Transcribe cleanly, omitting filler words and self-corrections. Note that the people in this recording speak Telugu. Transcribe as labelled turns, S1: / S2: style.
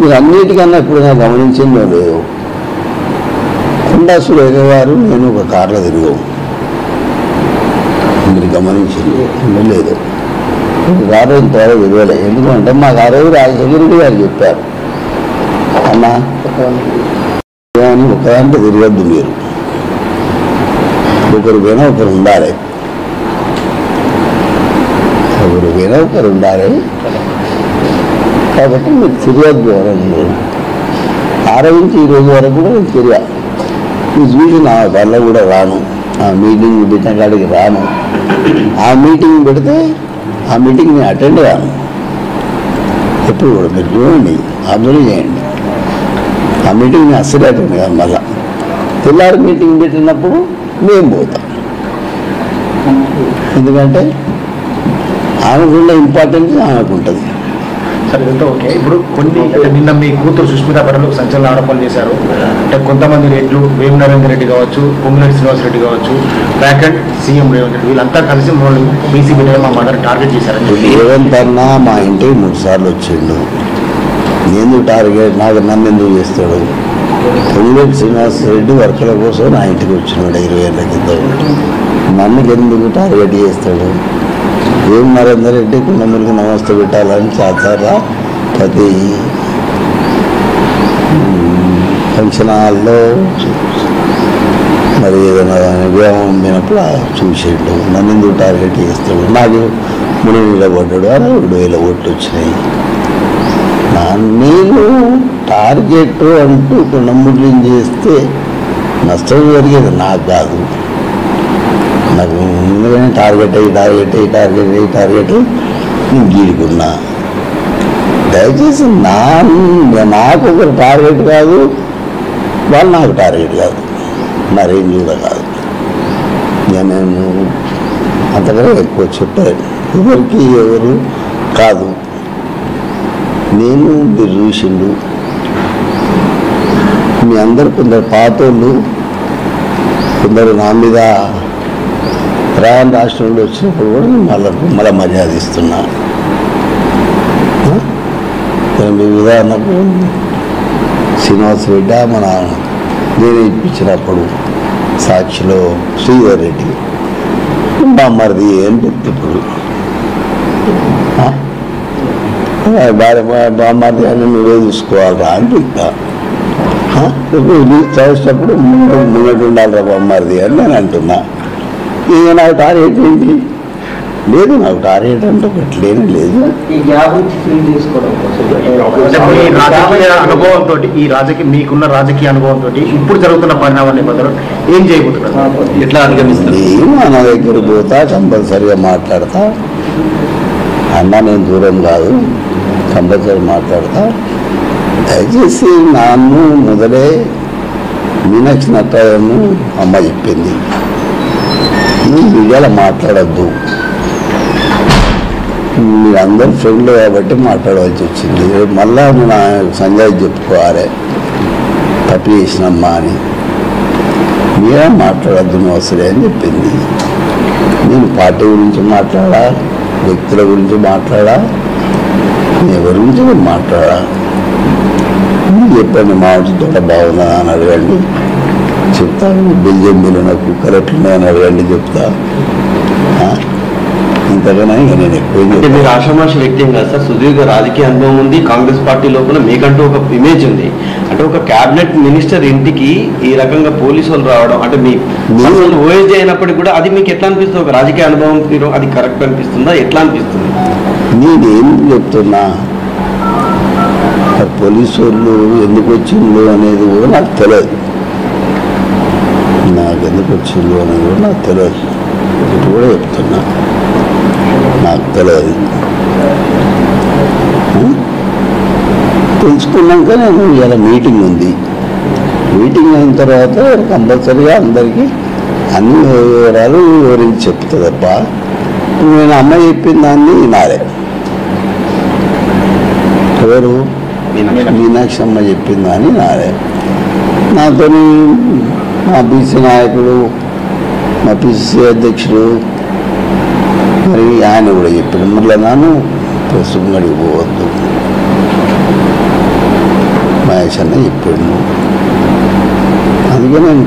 S1: మీరు అన్నిటికన్నా ఎప్పుడైనా గమనించిందో లేదు, కొండా సురేఖ గారు నేను ఒక కార్లో తిరిగాము. మీరు గమనించింది లేదు, కారు ఇంతవరకు తిరగలే. ఎందుకంటే మాకు ఆ రోజు రాజశేఖర గారు చెప్పారు, అన్నా ఒకదాంట్లో తిరగద్దు, మీరు ఒకరు పోయినా ఒకరు ఉండాలి, ఒకరు పోయినా ఒకరు ఉండాలి, కాబట్టి మీరు తిరగద్దు అని. ఆరోగించి ఈ రోజు వరకు కూడా నేను తిరిగా. మీరు చూసి నా వల్ల కూడా రాను, ఆ మీటింగ్ పెట్టిన కాడికి రాను. ఆ మీటింగ్ పెడితే ఆ మీటింగ్ నేను అటెండ్ కాను. ఎప్పుడు కూడా మీరు చూడండి, అబ్జర్వ్ చేయండి, ఆ మీటింగ్ నేను అస్సలు అటెండ్ కాను. మళ్ళా తెల్లారి మీటింగ్ పెట్టినప్పుడు మేము పోతాం. ఎందుకంటే ఆమెకున్న ఇంపార్టెన్స్ ఆమెకు ఉంటుంది.
S2: సరే, ఇదంతా ఓకే. ఇప్పుడు కొన్ని నిన్న మీ కూతురు సుష్మిత పటేల్ సంచలన ఆరోపణలు చేశారు. అంటే కొంతమంది రెడ్లు వేము నరేందర్ రెడ్డి కావచ్చు, పొంగులేటి శ్రీనివాస్ రెడ్డి కావచ్చు, back and CM Revanth Reddy, వీళ్ళంతా కలిసి మమ్మల్ని బీసీ బిడ్డగా మా మదర్ టార్గెట్ చేశారని.
S1: రేవంత్ అన్న మా ఇంటికి 3 సార్లు వచ్చిండు. ఎందుకు టార్గెట్, నన్ను ఎందుకు చేస్తాడు? పొంగులేటి శ్రీనివాస్ రెడ్డి వర్కుల కోసం నా ఇంటికి వచ్చినాడు 20 ఏళ్ళ క్రితం. నన్ను ఎందుకు టార్గెట్ చేస్తాడు? వేము నరేందర్ రెడ్డి కుండములకు నమస్తే పెట్టాలని చాచారా ప్రతి ఫంక్షన్ హాల్లో మరి ఏదైనా వివాహం వినప్పుడు చూసేడు. నన్ను ఎందుకు టార్గెట్ చేస్తాడు? నాకు 3,000 పడ్డాడు, 2,000 ఓట్లు వచ్చినాయి. నేను టార్గెట్ అంటూ కుండములు చేస్తే నష్టం జరిగేది నాకు కాదు. నాకు ముందుగానే టార్గెట్ నేను గీడుకున్నా. దయచేసి నాకు ఒకరు టార్గెట్ కాదు, వాళ్ళు నాకు టార్గెట్ కాదు, నా రేంజ్ కూడా కాదు. నేను అంతకన్నా ఎక్కువ చెప్పాను, ఎవరికి ఎవరు కాదు. నేను మీరు చూసిండు, మీ అందరు కొందరు పాతోళ్ళు, కొందరు నా మీద ప్రయాణ రాష్ట్రంలో వచ్చినప్పుడు కూడా నేను మళ్ళీ మర్యాద ఇస్తున్నా. మీ ఉదాహరణకు శ్రీనివాస్ రెడ్డి మన నేను ఇప్పించినప్పుడు సాక్షిలో శ్రీధర్ రెడ్డి బామ్మర్ది అని చెప్తే ఇప్పుడు బామ్మర్ది అని నువ్వే చూసుకోవాలరా అని చెప్తా. చదివేటప్పుడు ముంగటి ఉండాలిరా బామ్మర్ది అని నేను అంటున్నా. ఇక నాకు టార్గెట్ ఏంటి లేదు, నాకు టార్గెట్ అంటే ఒకట్లేనే లేదు.
S2: అనుభవంతో మీకున్న రాజకీయ అనుభవంతో ఇప్పుడు జరుగుతున్న పరిణామాల నేపథ్యంలో ఏం చేయబోతున్నారు, ఎట్లా అధిగమిస్తారు?
S1: నేను నా దగ్గర పోతా, కంపల్సరిగా మాట్లాడతా. అన్న నేను దూరం కాదు, కంపల్సరీ మాట్లాడతా. దయచేసి నన్ను మొదలే మీనాక్షి నట్టాయను అమ్మ చెప్పింది, ఈ మీడియాలో మాట్లాడద్దు, మీరందరూ ఫ్రెండ్లు కాబట్టి మాట్లాడవలసి వచ్చింది. మళ్ళా నేను సంజయ్ చెప్పుకోవాలి తప్పు చేసినమ్మా అని. మీరే మాట్లాడద్దు నువ్వు అసలే అని చెప్పింది. నేను పార్టీ గురించి మాట్లాడా, వ్యక్తుల గురించి మాట్లాడా, ఎవరి గురించి నేను మాట్లాడా. చెప్పండి మా తోట బాగున్నా అని అడగండి చెప్తాను. బెల్జియం బిల్లున కుక్కర్ ఎట్లున్నాయని అడగండి చెప్తా. ఇంతకన్నా ఇంకా నేను ఎక్కువ.
S3: మీరు ఆషామాషి వ్యక్తి ఏం కాదు సార్, సుదీర్ఘ రాజకీయ అనుభవం ఉంది. కాంగ్రెస్ పార్టీ లోపల మీకంటూ ఒక ఇమేజ్ ఉంది. అంటే ఒక క్యాబినెట్ మినిస్టర్ ఇంటికి ఈ రకంగా పోలీసు వాళ్ళు రావడం, అంటే మీ ఓఎస్డీ అయినప్పటికీ కూడా అది మీకు ఎట్లా అనిపిస్తుంది? ఒక రాజకీయ అనుభవం అది కరెక్ట్ అనిపిస్తుందా, ఎట్లా అనిపిస్తుంది?
S1: నేనేం చెప్తున్నా, పోలీసు వాళ్ళు ఎందుకు వచ్చిందో అనేది కూడా నాకు తెలియదు. నాకు ఎందుకు వచ్చిందో అనేది కూడా నాకు తెలియదు. ఇప్పుడు కూడా చెప్తున్నా, నాకు తెలియదు. తెలుసుకున్నాక నేను ఇలా మీటింగ్ ఉంది, మీటింగ్ అయిన తర్వాత కంపల్సరీగా అందరికీ అన్ని వివరాలు వివరించి చెప్తా తప్ప నేను అమ్మ చెప్పిన దాన్ని వినాలే. ఎవరు? మీనాక్షి అమ్మ చెప్పింది దాన్ని వినాలే. నాతో మా బీసీ నాయకుడు, మా పిసిసి అధ్యక్షుడు మరి ఆయన కూడా చెప్పాడు, మళ్ళీ నన్ను ప్రస్తుతం గడికి పోవద్దు, మహేష్ అన్న చెప్పాడు. అందుకే నేను